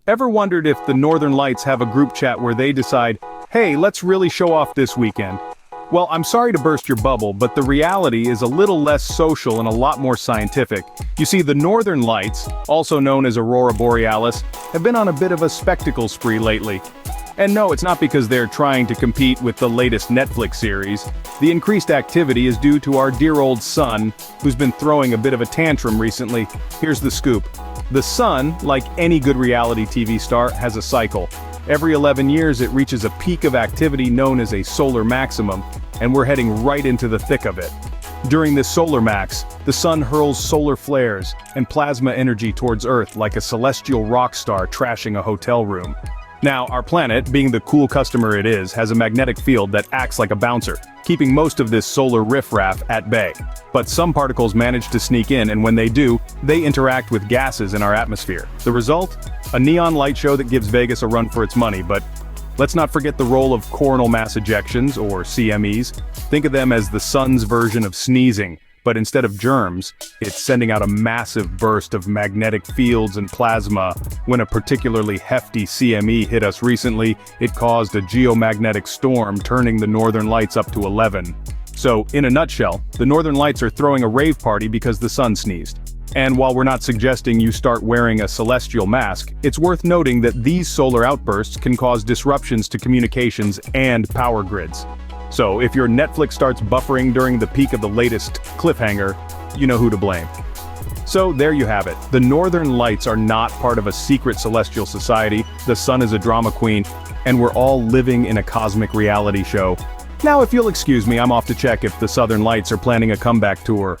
Ever wondered if the Northern Lights have a group chat where they decide, hey, let's really show off this weekend? Well, I'm sorry to burst your bubble, but the reality is a little less social and a lot more scientific. You see, the Northern Lights, also known as Aurora Borealis, have been on a bit of a spectacle spree lately. And no, it's not because they're trying to compete with the latest Netflix series. The increased activity is due to our dear old sun, who's been throwing a bit of a tantrum recently. Here's the scoop. The sun, like any good reality TV star, has a cycle. Every 11 years it reaches a peak of activity known as a solar maximum, and we're heading right into the thick of it. During this solar max, the sun hurls solar flares and plasma energy towards Earth like a celestial rock star trashing a hotel room. Now, our planet, being the cool customer it is, has a magnetic field that acts like a bouncer, keeping most of this solar riffraff at bay. But some particles manage to sneak in, and when they do, they interact with gases in our atmosphere. The result? A neon light show that gives Vegas a run for its money, but let's not forget the role of coronal mass ejections, or CMEs. Think of them as the sun's version of sneezing, but instead of germs, it's sending out a massive burst of magnetic fields and plasma. When a particularly hefty CME hit us recently, it caused a geomagnetic storm, turning the Northern Lights up to 11. So, in a nutshell, the Northern Lights are throwing a rave party because the sun sneezed. And while we're not suggesting you start wearing a celestial mask, it's worth noting that these solar outbursts can cause disruptions to communications and power grids. So if your Netflix starts buffering during the peak of the latest cliffhanger, you know who to blame. So there you have it. The Northern Lights are not part of a secret celestial society, the sun is a drama queen, and we're all living in a cosmic reality show. Now if you'll excuse me, I'm off to check if the Southern Lights are planning a comeback tour.